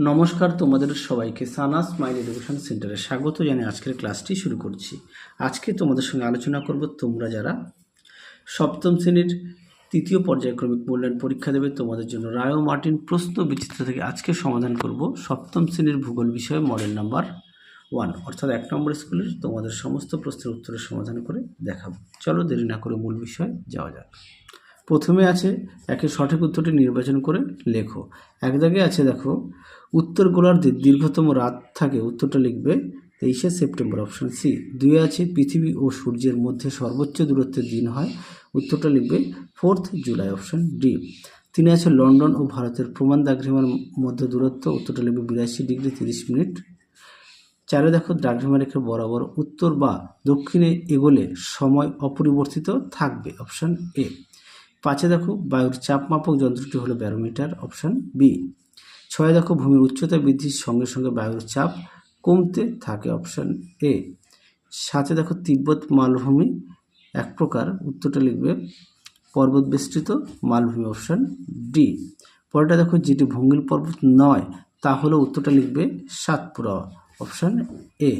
নমস্কার, তোমাদের সবাইকে সানা স্মাইল এডুকেশন সেন্টারে স্বাগত জানিয়ে আজকের ক্লাসটি শুরু করছি। আজকে তোমাদের সঙ্গে আলোচনা করব তোমরা যারা সপ্তম শ্রেণীর তৃতীয় পর্যায়ক্রমিক মূল্যায়ন পরীক্ষা দেবে তোমাদের জন্য রায় ও মার্টিন প্রশ্ন বিচিত্র থেকে আজকে সমাধান করব সপ্তম শ্রেণীর ভূগোল বিষয়ে মডেল নাম্বার 1 অর্থাৎ 1 নম্বর স্কুলের তোমাদের সমস্ত প্রশ্নের উত্তরের সমাধান করে দেখাবো। চলো দেরি না করে মূল বিষয়ে যাওয়া যাক। প্রথমে আছে একের সঠিক উত্তরটি নির্বাচন করে লেখো। এক দাগে আছে দেখো, উত্তর গোলার্ধের দীর্ঘতম রাত থাকে, উত্তরটা লিখবে 23শে সেপ্টেম্বর, অপশন সি। 2 আছে পৃথিবী ও সূর্যের মধ্যে সর্বোচ্চ দূরত্বের দিন হয়, উত্তরটা লিখবে 4 জুলাই, অপশন ডি। 3 আছে লন্ডন ও ভারতের প্রমাণ দ্রাঘিমার মধ্যে দূরত্ব, উত্তরটা লিখবে 82 ডিগ্রি 30 মিনিট। 4 দেখো, দ্রাঘিমা রেখার বরাবর উত্তর বা দক্ষিণে এগোলে সময় অপরিবর্তিত থাকবে, অপশন এ। 5 দেখো, বায়ুর চাপ মাপক যন্ত্রটি হলো ব্যারোমিটার, অপশন বি। 6 দেখো, ভূমির উচ্চতা বৃদ্ধির সঙ্গে সঙ্গে বায়ুর চাপ কমতে থাকে, অপশন এ। 7 দেখো, তিব্বত মালভূমি এক প্রকার, উত্তরটা লিখবে পর্বত বেষ্টিত মালভূমি, অপশন ডি। পরেরটা দেখো, যেটি ভঙ্গিল পর্বত নয় তা হলো, উত্তরটা লিখবে সাতপুরা, অপশন এ।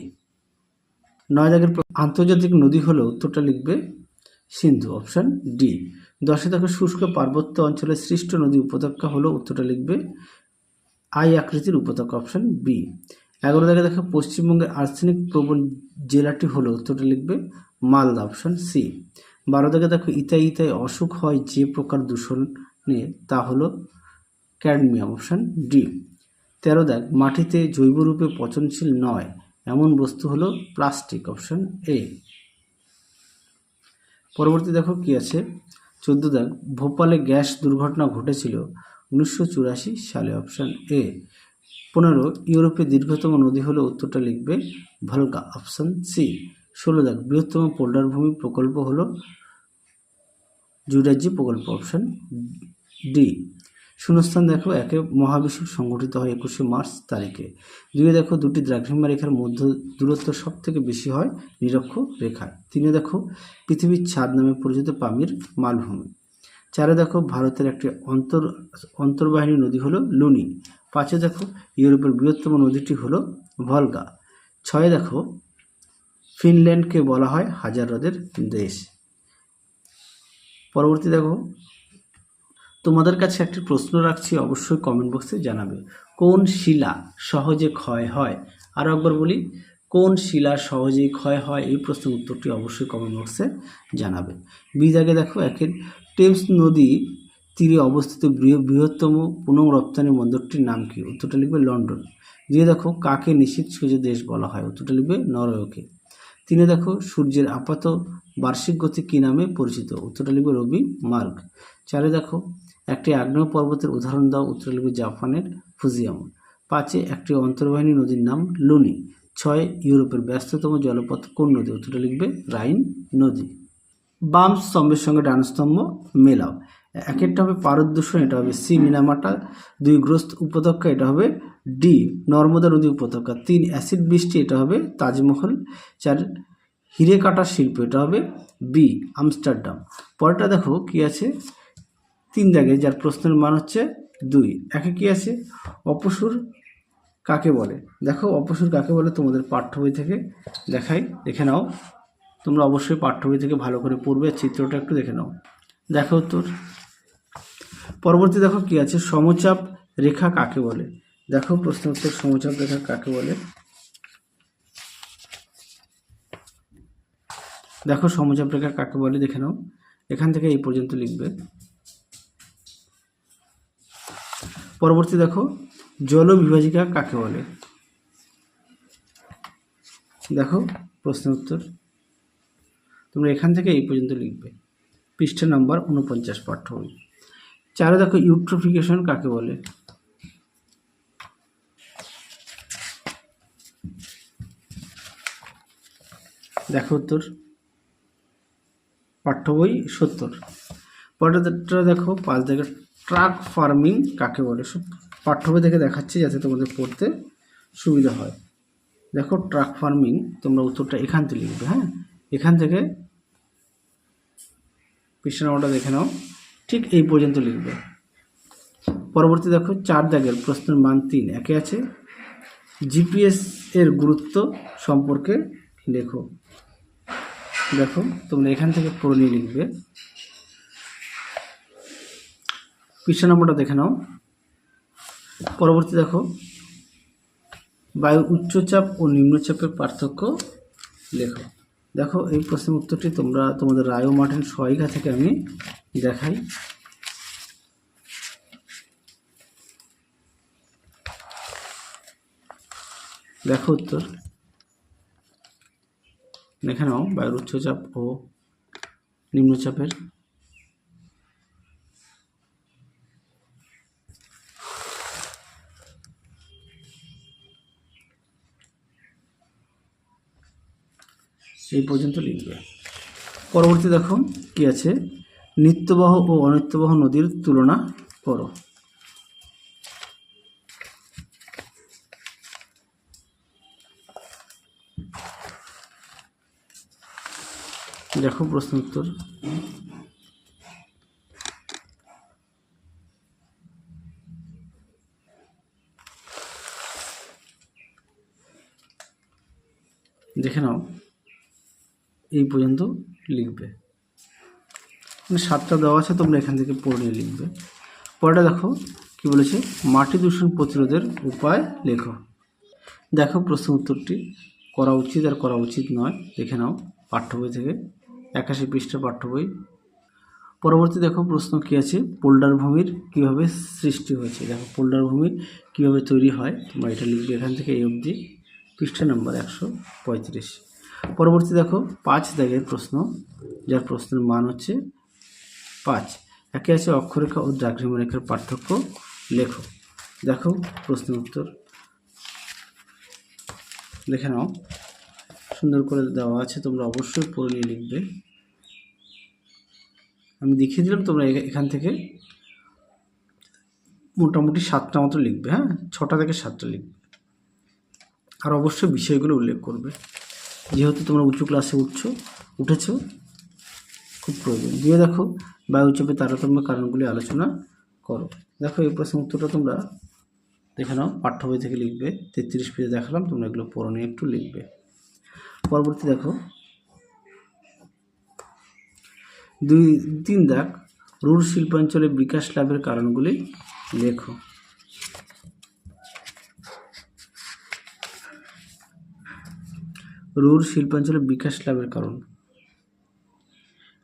9 দাগের আন্তর্জাতিক নদী হলো, উত্তরটা লিখবে সিন্ধু, অপশন ডি। 10 দেখো, শুষ্ক পার্বত্য অঞ্চলের সৃষ্ট নদী উপত্যকা হলো, উত্তরটা লিখবে আই আকৃতির উপত্যকা, অপশন বি। 11 দাগে দেখো, পশ্চিমবঙ্গের আর্সেনিক প্রবণ জেলাটি হলো, উত্তরটা লিখবে মালদা, অপশন সি। 12 দাগে দেখো, ইতাই ইতাই অসুখ হয় যে প্রকার দূষণে তা হলো ক্যাডমিয়াম, অপশন ডি। 13 দাগ, মাটিতে জৈবরূপে পচনশীল নয় এমন বস্তু হলো প্লাস্টিক, অপশন এ। পরবর্তী দেখো কি আছে, 14 দাগ, ভোপালে গ্যাস দুর্ঘটনা ঘটেছিল 1984 সালে, অপশন এ। 15 ইউরোপের দীর্ঘতম নদী হলো, উত্তরটা লিখবে ভলগা, অপশন সি। 16 দাগ, বৃহত্তম পোল্ডার ভূমি প্রকল্প হলো জুরাজ্জি প্রকল্প, অপশন ডি। শূন্যস্থান দেখো, একে মহাবিশ্ব সংগঠিত হয় 21শে মার্চ তারিখে। 2 দেখো, দুটি দ্রাঘিমা রেখার মধ্যে দূরত্ব সব থেকে বেশি হয় নিরক্ষ রেখায়। 3 দেখো, পৃথিবীর ছাদ নামে পরিচিত পামির মালভূমি। 4 দেখো, ভারতের একটি অন্তর্বাহিনী নদী হলো লুনি। 5 দেখো, ইউরোপের বৃহত্তম নদীটি হলো ভলগা। 6 দেখো, ফিনল্যান্ডকে বলা হয় হাজার হ্রদের দেশ। পরবর্তী দেখো, তোমাদের কাছে একটি প্রশ্ন রাখছি, অবশ্যই কমেন্ট বক্সে জানাবে। কোন শিলা সহজে ক্ষয় হয়? আরও একবার বলি, কোন শিলা সহজেই ক্ষয় হয়? এই প্রশ্নের উত্তরটি অবশ্যই কমেন্ট বক্সে জানাবে। বিদাগে দেখো, একের টেমস নদী তীরে অবস্থিত বৃহত্তম পুনঃ রপ্তানি বন্দরটির নাম কি? উত্তরটা লিখবে লন্ডন। 2 দেখো, কাকে নিশীথ সূর্যের দেশ বলা হয়? উত্তরটা লিখবে নরওয়েকে। 3 দেখো, সূর্যের আপাত বার্ষিক গতি কী নামে পরিচিত? উত্তরটা লিখবে রবি মার্গ। 4 দেখো, একটি আগ্নেয় পর্বতের উদাহরণ দাও? উত্তর লিখবে জাপানের ফুজিয়ামা। 5 একটি অন্তর্বাহিনী নদীর নাম লুনি। 6 ইউরোপের ব্যস্ততম জলপথ কোন নদী? উত্তরটা লিখবে রাইন নদী। বাম স্তম্ভের সঙ্গে ডান স্তম্ভ মেলাও। একেরটা হবে পারদূষণ, এটা হবে সি মিনামাটা। 2 গ্রস্ত উপত্যকা, এটা হবে ডি নর্মদা নদী উপত্যকা। 3 অ্যাসিড বৃষ্টি, এটা হবে তাজমহল। 4 হিরে কাটার শিল্প, এটা হবে বি আমস্টারডাম। পরেরটা দেখো কি আছে, 3 দাগে, যার প্রশ্নের মান হচ্ছে 2। একে কি আছে, অপসুর কাকে বলে? দেখো, অপসুর কাকে বলে তোমাদের পাঠ্য বই থেকে দেখে নাও। তোমরা অবশ্যই পাঠ্য বই থেকে ভালো করে পড়বে, চিত্রটা একটু দেখে নাও। দেখো উত্তর। পরবর্তী দেখো কি আছে, সমচাপ রেখা কাকে বলে? দেখো প্রশ্ন উত্তর, সমচাপ রেখা কাকে বলে? দেখো সমচাপ রেখা কাকে বলে দেখে নাও, এখান থেকে এই পর্যন্ত লিখবে। পরবর্তী দেখো, জল বিভাজিকা কাকে বলে? দেখো প্রশ্নের উত্তর, তোমরা এখান থেকে এই পর্যন্ত লিখবে, পৃষ্ঠা নাম্বার 49 পাঠ্য বই। 4 দেখো, ইউট্রোফিকেশন কাকে বলে? দেখো উত্তর, পাঠ্য বই 70। পরেরটা দেখো 5 দেখো, ট্রাক ফার্মিং কাকে বলে? সব পাঠ্য বই থেকে দেখাচ্ছি যাতে তোমাদের পড়তে সুবিধা হয়। দেখো ট্রাক ফার্মিং, তোমরা উত্তরটা এখান থেকে লিখবে। হ্যাঁ, এখান থেকে পৃষ্ঠা নাম্বারটা দেখে নাও, ঠিক এই পর্যন্ত লিখবে। পরবর্তী দেখো 4 দাগের প্রশ্নের মান 3 একে আছে। জিপিএস এর গুরুত্ব সম্পর্কে লেখো। দেখো তোমরা এখান থেকে পড়ে নিয়ে লিখবে। পৃষ্ঠা নম্বরটা দেখে নাও। পরবর্তী দেখো বায়ুর উচ্চচাপ ও নিম্নচাপের পার্থক্য লেখো। দেখো এই প্রশ্নের উত্তরটি তোমরা তোমাদের রায় ও মার্টিন সহায়িকা থেকে আমি দেখাই। দেখো উত্তর দেখে নাও। বায়ুর উচ্চচাপ ও নিম্নচাপের এই পর্যন্ত লিখবে। পরবর্তী দেখো কি আছে, নিত্যবাহ ও অনিত্যবাহ নদীর তুলনা করো। দেখো প্রশ্ন উত্তর। দেখে নাও এই পর্যন্ত লিখবে। মানে 7টা দেওয়া আছে, তোমরা এখান থেকে পড়ে নিয়ে লিখবে। পরেটা দেখো কি বলেছে, মাটি দূষণ প্রতিরোধের উপায় লেখো। দেখো প্রশ্ন উত্তরটি করা উচিত আর করা উচিত নয় দেখে নাও পাঠ্য বই থেকে, 81 পৃষ্ঠা পাঠ্য বই। পরবর্তী দেখো প্রশ্ন কি আছে, পোল্ডার ভূমির কীভাবে সৃষ্টি হয়েছে। দেখো পোল্ডার ভূমি কীভাবে তৈরি হয়, তোমরা এটা লিখবে এখান থেকে এই অবধি, পৃষ্ঠা নম্বর 135। পরবর্তী দেখো 5 দাগের প্রশ্ন, যার প্রশ্নের মান হচ্ছে 5 একে আছে অক্ষরেখা ও দ্রাঘিমা রেখার পার্থক্য লেখো। দেখো প্রশ্নের উত্তর দেখে নাও, সুন্দর করে দেওয়া আছে, তোমরা অবশ্যই পড়ে নিয়ে লিখবে। আমি দেখিয়ে দিলাম, তোমরা এখান থেকে মোটামুটি 7টা মতো লিখবে। হ্যাঁ, 6টা থেকে 7টা লিখবে। আর অবশ্যই বিষয়গুলো উল্লেখ করবে, যেহেতু তোমরা উঁচু ক্লাসে উঠেছো, খুব প্রয়োজন। দিয়ে দেখো বায়ুচাপে তারতম্য কারণগুলি আলোচনা করো। দেখো এই প্রশ্নের উত্তরটা তোমরা দেখে নাও, পাঠ্য বই থেকে লিখবে। 33 পেজে দেখালাম, তোমরা এগুলো পড়ে নিয়ে একটু লিখবে। পরবর্তী দেখো 2-3 দাগ, রুর শিল্পাঞ্চলে বিকাশ লাভের কারণগুলি লেখো। রুর শিল্পাঞ্চলে বিকাশ লাভের কারণ,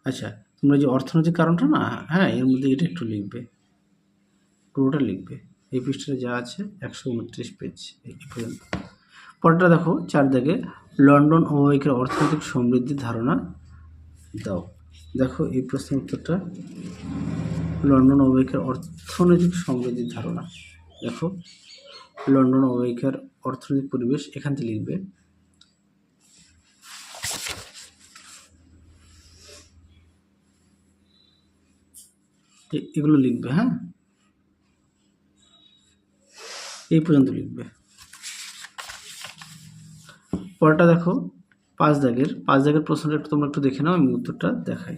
আচ্ছা তোমরা যে অর্থনৈতিক কারণটা না, হ্যাঁ এর মধ্যে এটা একটু লিখবে, পুরোটা লিখবে। এই পৃষ্ঠাটা যা আছে 129 পেজ এই পর্যন্ত। পরেরটা দেখো 4 দাগে, লন্ডন অববাহিকার অর্থনৈতিক সমৃদ্ধির ধারণা দাও। দেখো এই প্রশ্নের উত্তরটা, লন্ডন অববাহিকার অর্থনৈতিক সমৃদ্ধির ধারণা। দেখো লন্ডন অববাহিকার অর্থনৈতিক পরিবেশ এখান থেকে লিখবে। এগুলো লিখবে। হ্যাঁ, এই পর্যন্ত লিখবে। পরেরটা দেখো 5 দাগের প্রশ্নটা একটু তোমরা একটু দেখে নাও, আমি উত্তরটা দেখাই।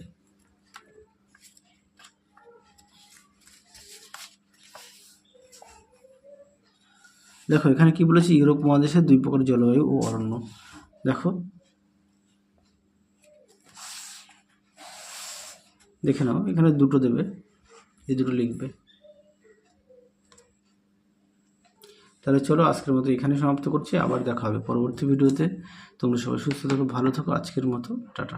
দেখো এখানে কি বলেছে, ইউরোপ মহাদেশের 2 প্রকার জলবায়ু ও অরণ্য। দেখো দেখে নাও, এখানে 2টো দেবে, এই 2টো লিখবে। তাহলে চলো আজকের মতো এখানে সমাপ্ত করছি, আবার দেখা হবে পরবর্তী ভিডিওতে। তোমরা সবাই সুস্থ থাকো, ভালো থাকো। আজকের মতো টাটা।